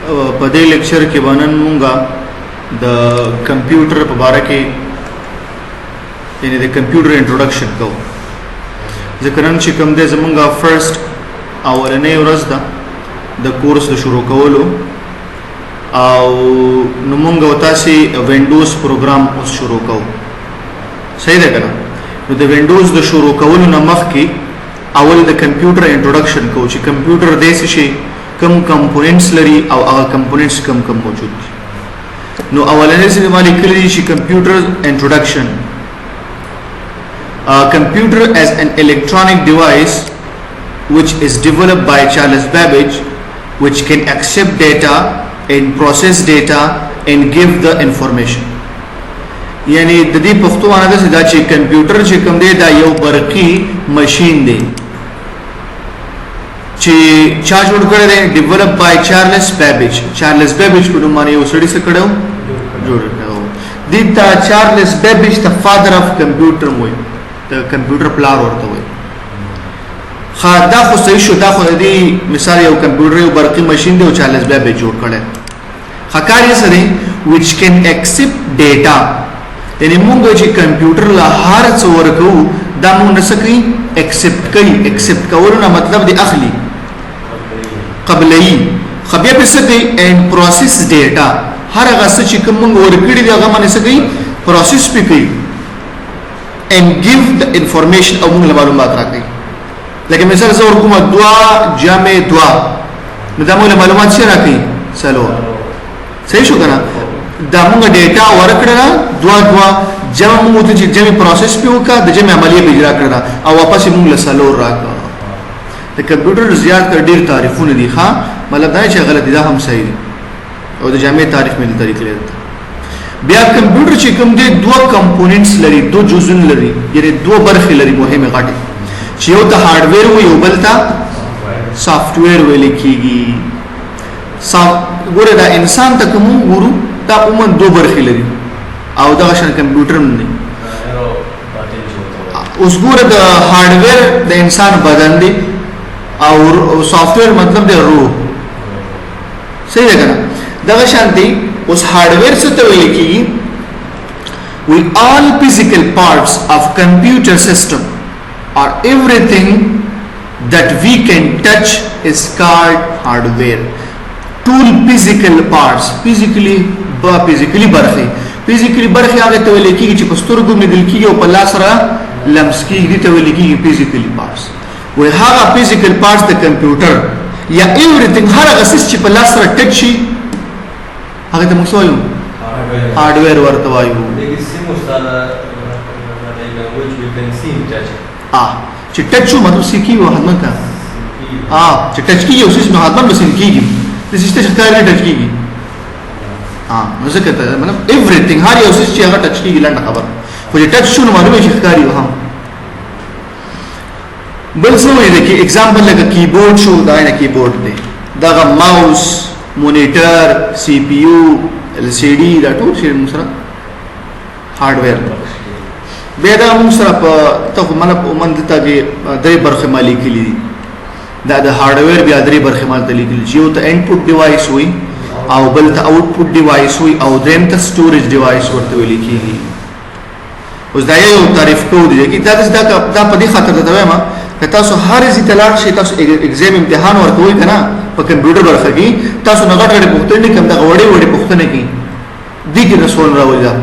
په دې لیکچر کې باندې مونږه د کمپیوټر په اړه کې یعنی د کمپیوټر انټروډکشن کوو. ځکه نن چې کوم دی زمونږه فرست اولنۍ ورځ ده د کورس د شروع کولو او نو مونږ تاسو وینډوز پروګرام اوس شروع کوو. صحیح ده کنه؟ نو د وینډوز د شروع کولو نه مخکې اول د کمپیوټر انټروډکشن کوو چې کمپیوټر داسې شي کم کمپوننټس لري او هغه کمپوننټس کم موجود دي. نو اولنې څه مالي کلی شي کمپیوټر انټروډکشن. Computer as an electronic device which is developed by Charles Babbage, which can accept data and process data and give the information. یعنی د دې پښتو معنی دا چې کمپیوټر چې کوم دی دا یو برقي ماشين دی چې چا جوړ کړی دی ډیولپ بای چارلس بیبیج. چارلس بیبیج په نوم باندې یو سړی څه کړو جوړ کړو. دې ته چارلس بیبیج ته فادر اف کمپیوټر وایي، د کمپیوټر پلار ورته وایي. خا دا خو صحیح شو، دا خو دې مثال یو کمپیوټر یو برقي ماشين دی او چارلس بیبیج جوړ کړی. خکار یې سره which can accept data، یعنی مونږ چې کمپیوټر له هر څه ورکو دا مونږ نسکري ایکسپټ کوي. ایکسپټ کول نه مطلب دی اخلي قبلي خبيه په سکي and process data. هر هغه څه چې کوم مونږ ورکړي دی هغه باندې سکي پروسس پکې and give the information او مونږ معلومات راکړي. لکه مثال زه ورکوم 2 جمع 2 نو دا مونږ معلومات څه راکړي سلو. صحیح شو کنه؟ دا مونږ ډیټا ورکړه 2 جمع مونږ ته چې جمع پروسس په وکړه د جمع عملیه به اجرا کړه او واپس مونږ له سلور راکړه. د کمپیوټر زیات کړ ډیر تعریفونه دي ښا مطلب دا چې غلط دي دا هم صحیح دي او د جامع تعریف مې د طریقې لري. بیا کمپیوټر چې کوم دي 2 کمپوننټس لري، 2 جزء لري، یعنی 2 برخې لري مهمه غټه چې یو ته هارډویر وي او بل ته سافټویر ویل کیږي. ګوره دا انسان ته کوم ګورو دا عموما 2 برخې لري او دا شان کمپیوټر هم دی. اوس ګوره د هارډویر د انسان بدن دی او سافټویر مطلب دی روح. صحیح ده کنه؟ دا شان دی. اوس هارډویر څه ته ویل کیږي؟ we all physical parts of computer system or everything that we can touch is called hardware. ټول physical parts physically برخه هغه ته ویل کیږي چې په سترګو مدل کیږي او په لاس سره لمس کیږي ته ویل کیږي physically parts. وای هغه physical parts د کمپیوټر یا everything هر هغه څه چې په لاس سره ټچ شي هغه ته موږ وایو هارډویر ورته وایو. چې ټچ شو مطلب سکی و حتما کا چې ټچ کیږي اوس نو حتما به سکی د سیستم ښکار نه ټچ کیږي. نو ځکه ته مطلب everything هر یو څه چې هغه ټچ کیږي لاندې خبر خو چې ټچ شو نو معلومه شي ښکاری و هم. بل څه وایي د کی एग्जांपल لکه کیبورډ شو دا نه کیبورډ دی، دا ماوس، مونیټر، سی پی یو، ال سی ډي دا ټول شی موږ سره هارډویر. بیا دا موږ سره په ته مطلب ومند ته کې درې برخه مالي کلی دي. دا د هارډویر بیا درې برخه مال ته لیکل چې یو ته انپوټ ډیوایس وي او بل ته آوټپوټ ډیوایس وي او دریم ته سټوریج ډیوایس ورته ویل کیږي. اوس دا یو تعریف کوو دی چې دا په دې خاطر ته وایم که تاسو هر ځای ته لاړ شئ تاسو ایگزام امتحان ورکوئ کنه په کمپیوټر برخه کې تاسو نه غټ غټ پوښتنې کوم دا وړې پوښتنې کې دي کې رسول راوړي دا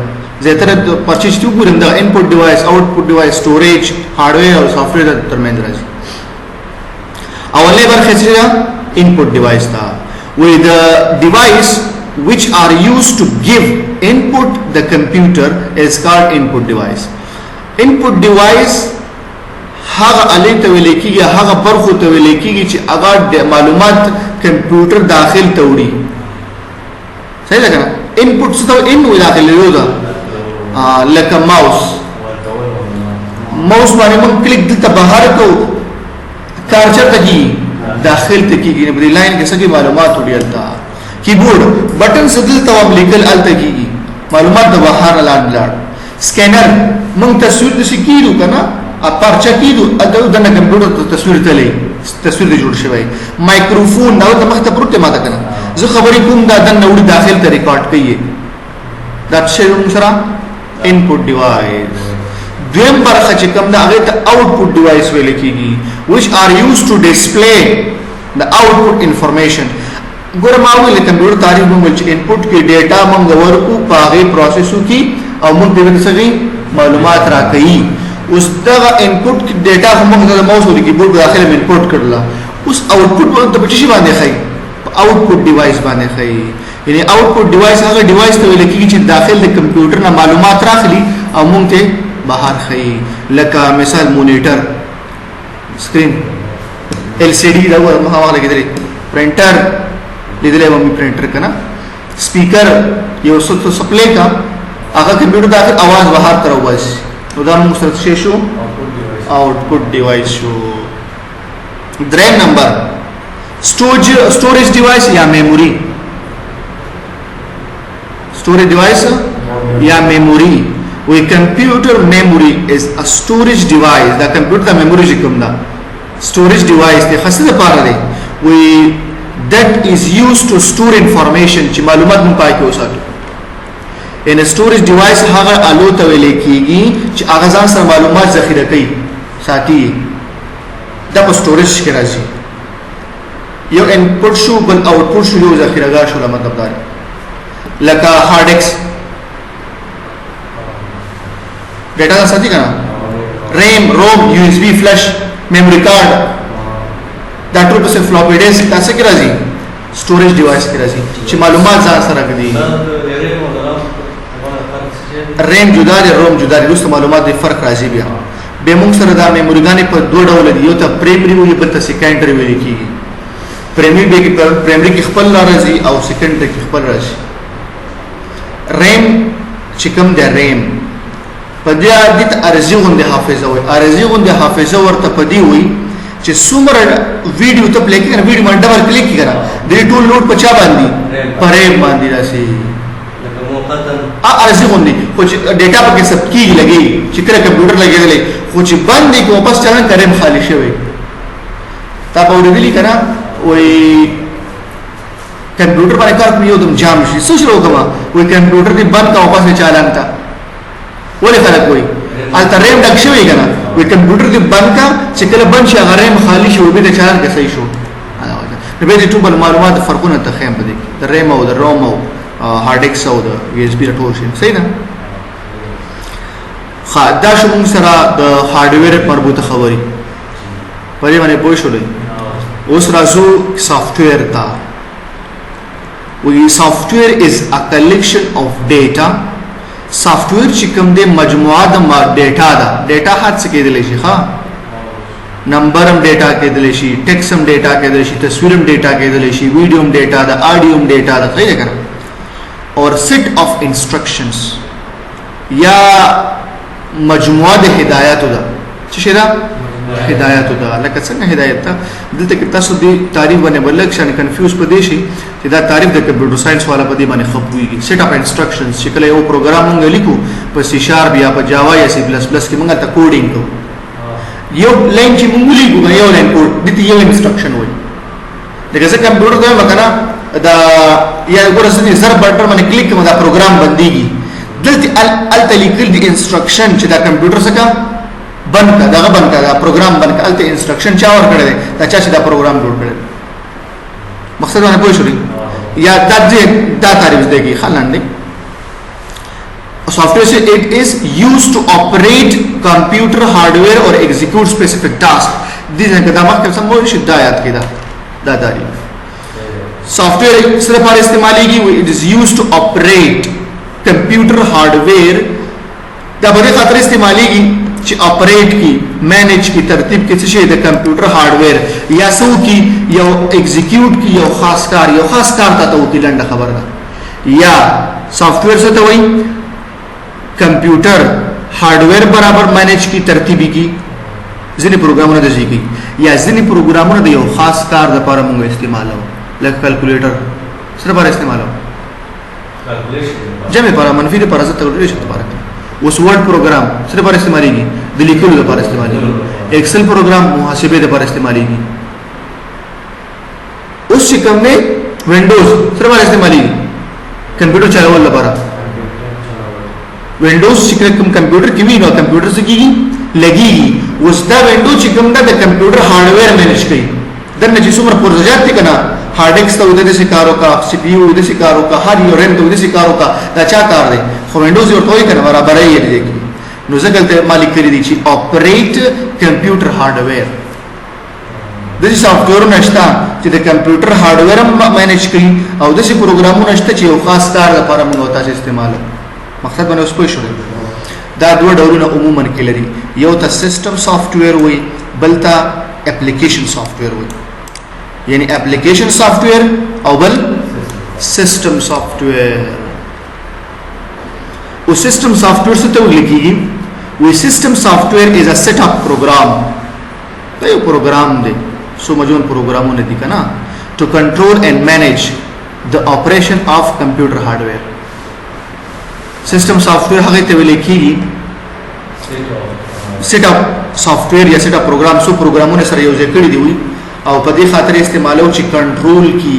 زیاتره پرچیز ته ګورم دا انپوټ ډیوایس، آوټپوټ ډیوایس، سټوریج، هارډویر او سافټویر ترمنځ راځي. اولې برخه چې انپوټ ډیوایس تا وي د ډیوایس which are used to give input the computer is called input device. Input device هغه الی ته ویل کیږي هغه برخو ته ویل کیږي چې هغه معلومات کمپیوټر داخل ته وړي. صحیح ده کنه؟ انپوټ څه ته ان وی داخل یو دا لکه ماوس باندې موږ کلیک دلته بهر کو کارچر ته کی داخل ته کیږي په دې لاین کې څه معلومات وړي. کیبورډ بٹن سدل تواب لیکل الته کیږي معلومات د بهر لاړ. سکینر موږ تصویر د سکیرو کنه اپارچا کیدو اته د کمپیوټر تصویر ته لې تصویر جوړ شوی. مایکروفون دا د مخ ته پروت ماته کنه زه خبرې کوم دا د نوړي داخل ته ریکارډ کوي دا څه موږ سره انپوټ ډیوایس دویم برخه چې کوم دا هغه ته آوټپوټ ډیوایس ویل کیږي which are used to display the output information ګور ما ویل کمپیوټر تعریف موږ چې انپوټ کې ډیټا موږ ورکو پاغه پروسیسو کی او موږ دې څنګه معلومات راکړي اوس دا انپوټ کې ډیټا موږ د ماوس ور کیبورډ داخله انپوټ کړل اوس آوټپوټ په څه باندې ښایي آوټپوټ ډیوایس باندې ښایي یعنی آوټپوټ ډیوایس هغه ډیوایس ته ویل کیږي چې داخل د کمپیوټر نه معلومات راخلي او موږ ته بهر ښایي لکه مثال مونیټر سکرین LCD دا هغه لګیدل پرنټر لیدلې مې پرنټر کنه سپیکر یو څه سپلای کا هغه کمپیوټر داخل आवाज بهر تر وایي نو دا موږ سره څه شو آوټپوټ ډیوایس شو دریم نمبر storage device या memory storage device या memory we computer memory is a storage device the computer memory जिकम दा storage device दे खास लپاره دی we that is used to store information چې معلومات مو پای کې وساتو ان storage device هغه الو ته ویل کیږي چې هغه ځان سره معلومات ذخیره کوي ساتي دا په storage کې راځي یو انپوټ شو بل آوټپوټ شو یو ذخیره‌ګاه شو مطلب دا لکه هارد ډیسک ډیټا ساتي کنه ریم روم USB فلش میموري کارت دا ټول په فلوپی ډیسک تاسو کې راځي سټوریج ډیوایس کې راځي چې معلومات ځان سره کوي ریم جدا دی روم جدا دی لوست معلومات د فرق راځي بیا به موږ سره دا میموري ګانې په دوه ډول دي یو ته پرایمري وي بل ته سیکنډري ویل کیږي پرایمري کې خپل راځي او سیکنډري کې خپل راځي ریم چې کوم دی ریم په دې عادت ارزي غونډه حافظه وي ارزي غونډه حافظه ورته پدی وي چې څومره ویډیو ته پلی کړه ویډیو باندې ډبل کلیک کړه د ټول لوډ په چا باندې پریم باندې راشي لکه موقتا ارزي غونډه خو چې ډیټا پکې سب کیږي لګي چې کله کمپیوټر لګیدلې خو چې باندې کو واپس چلن کریم خالی شوی تا په ورېدلی کنه وای کمپیوټر باندې کار کوي یو دم جام شي څه شروع کما وای کمپیوټر دې بند کا واپس چالان تا ولې خلک وای الته ریم ډک شوی کنه وای کمپیوټر دې بند کا چې کله بند شي هغه ریم خالی شي به چالان کې صحیح شو نو به دې ټول معلومات فرقونه ته خیم بده د ریم او د روم او هارد ډیسک او د USB ټول شي صحیح ده دا شو موږ سره د هارډویر مربوطه خبري پرې باندې پوه شولې اوس راځو سافټویر ته وی سافټویر از ا کلیکشن اف ډیټا سافټویر چې کوم د مجموعه د ډیټا ده ډیټا هڅ کېدل شي ها نمبرم ډیټا کېدل شي ټیکسم ډیټا کېدل شي تصویرم ډیټا کېدل شي ویډیوم ډیټا ده اډیوم ډیټا ده څه ده اور سیټ اف انسټرکشنز یا مجموعه د هدایاتو ده څه شي ده هدایت ده لکه څنګه هدایت ته دلته کې تاسو د تعریف باندې بلک شان کنفیوز پدې شي چې دا تعریف د کمپیوټر ساينس والا پدې باندې خپويږي سیټ اپ انسټرکشنز چې کله یو پروګرام موږ لیکو په C# یا په جاوا یا C++ کې موږ ته کوډینګ کوو یو لاین چې موږ لیکو یو لاین کوډ دته یو انسټرکشن وایي دغه څنګه کمپیوټر ته وکړه دا یا ورسره زر بټن باندې کلیک کوم دا پروګرام بنديږي دلته الته لیکل دي انسټرکشن چې دا کمپیوټر څخه بند کا دا بند کا دا پروګرام بند کا الته انسټرکشن چا ور کړی دا چا چې دا پروګرام جوړ کړی مقصد باندې پوه شئ یا دا تعریف دیږي خلاندې software say it is used to operate computer hardware or execute specific task these are the mark some more should die at kida da تعریف software صرف پر استعماليږي it is used to operate computer hardware دا په خاطر استعماليږي چې اپریټ کی مینیج کی ترتیب کې څه شي د کمپیوټر هارډویر یا سو کی یو ایگزیکیوټ کی یو خاص کار ته توکي لنډه خبره ده یا سافټویر څه ته وایي کمپیوټر هارډویر برابر مینیج کی ترتیبی کی ځینې پروګرامونه د ځیږي یا ځینې پروګرامونه د یو خاص کار لپاره موږ استعمالو لکه کیلکولیټر سره لپاره استعمالو جمع لپاره منفي لپاره څه کیلکولیشن لپاره اوس ورډ پروګرام سره لپاره استعماليږي د لیکلو لپاره استعماليږي ایکسل پروګرام محاسبه لپاره استعماليږي اوس چې کوم نه Windows sir बार इस्तेमाली कंप्यूटर चलावल लबारा विंडोज चिकम कंप्यूटर की भी ना कंप्यूटर से की लगेगी उसदा विंडो चिकम दा कंप्यूटर हार्डवेयर मैनेज कई दन ने जिसमें प्रोजेक्ट थी कना हार्ड डिस्क तो उधर से कारों का सीपीयू उधर से कारों का हार्ड और रैम तो उधर से कारों का अच्छा कार दे तो विंडोज और टॉय करने वाला बड़ा ये देखिए नुज़कलते मालिक करी दी चीज़ operate computer hardware this software नष्टा जिधर कंप्यूटर हार्डवेयर मैनेज करी और उधर से प्रोग्रामों नष्टा चाहिए खास कार दा पारा में होता है इस्तेमाल मकसद मैंने उसको शुरू दादुआ डोरू ना उम्मन के लिए ये होता सिस्टम सॉफ्टवेयर हुई बल्ता एप्लीकेशन सॉफ्टवेयर हुई यानी एप्लीकेशन सॉफ्टवेयर और बल सिस्टम सॉफ्टवेयर उस सिस्टम सॉफ्टवेयर से तो लिखी वो system software is a set of program तो ये प्रोग्राम दे सो मजून प्रोग्रामों ने दिखा ना to control and manage the operation of computer hardware system software हगे ते लिखी सेट ऑफ सॉफ्टवेयर या सेट ऑफ प्रोग्राम सो प्रोग्रामों ने सर यूज करी दी हुई और पदे खातिर इस्तेमाल हो कंट्रोल की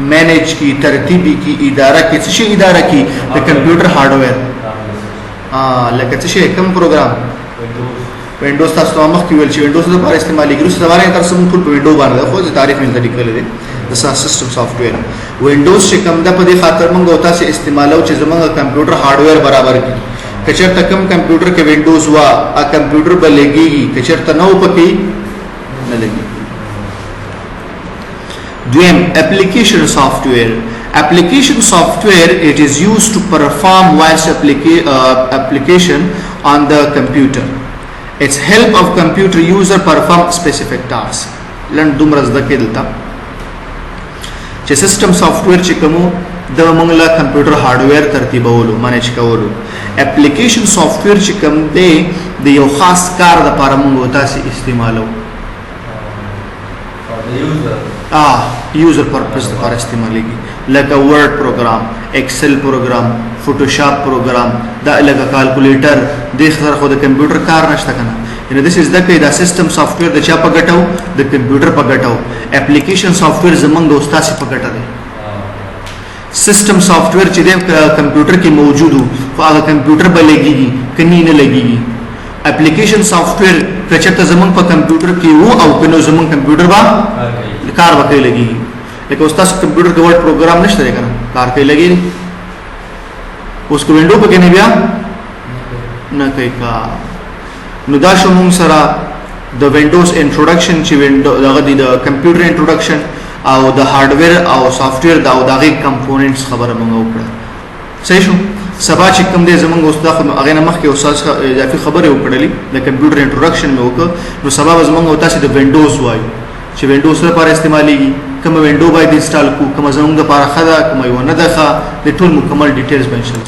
मैनेज की तरतीबी की इदारा की चीज़ इदारा की द कंप्यूटर हार्डवेयर लेकिन चीज़ कम प्रोग्राम विंडोज था तो हम की वेल्ची विंडोज तो बार इस्तेमाल की उससे हमारे तरफ से मुझे विंडो बना था खुद तारीफ में तरीके ले दे सिस्टम सॉफ्टवेयर विंडोज से कम दा पदे खातिर मंग होता से इस्तेमाल हो चीज़ मंग कंप्यूटर हार्डवेयर बराबर की कचर तकम कंप्यूटर के विंडोज हुआ आ कंप्यूटर पर लगेगी कचर तनाव पकी न लगेगी द्वेम application software it is used to perform various application on the computer. Its help of computer user perform specific task लन दुमरज दके दलता चे सिस्टम सॉफ्टवेयर चिकमो द मंगला कंप्यूटर हार्डवेयर तरतीबवलो मैनेज कवलो एप्लीकेशन सॉफ्टवेयर चिकम दे द यो खास कार द पारा मंग होता से इस्तेमालो यूजर पर्पस पर इस्तेमाल की लगा Word program Excel program Photoshop program दा लगा कैलकुलेटर देख सर खुद कंप्यूटर कार नष्ट करना यानी this is the the system software the चा पगटाओ द कंप्यूटर पगटाओ एप्लीकेशन सॉफ्टवेयर जमंग दोस्ता से पगटा दे सिस्टम सॉफ्टवेयर चिदे कंप्यूटर की मौजूद हो तो आगे कंप्यूटर पर लगेगी कहीं न लगेगी एप्लीकेशन सॉफ्टवेयर प्रचलित जमंग पर कंप्यूटर की वो और कनो जमंग कंप्यूटर बा कार वकई लगेगी लेकिन उसका कंप्यूटर का वर्ड प्रोग्राम नहीं चलेगा ना कार कहीं लगेगी उसको विंडो पे कहने गया न कहीं का नुदाशो मुंग सरा द विंडोज इंट्रोडक्शन ची विंडो द कंप्यूटर इंट्रोडक्शन और द हार्डवेयर और सॉफ्टवेयर दा दागे कंपोनेंट्स खबर मंगा ऊपर सही शो सबा चिकम दे जमंग उस्ता अगे नमक के उसास का या फिर खबर है ऊपर ली द कंप्यूटर इंट्रोडक्शन में होकर नो सबा जमंग होता है द विंडोज वाई ची विंडोज से पार इस्तेमाली की कम विंडो बाय इंस्टॉल को कम जमंग द पार खदा कम यो न दखा द टूल मुकम्मल डिटेल्स मेंशन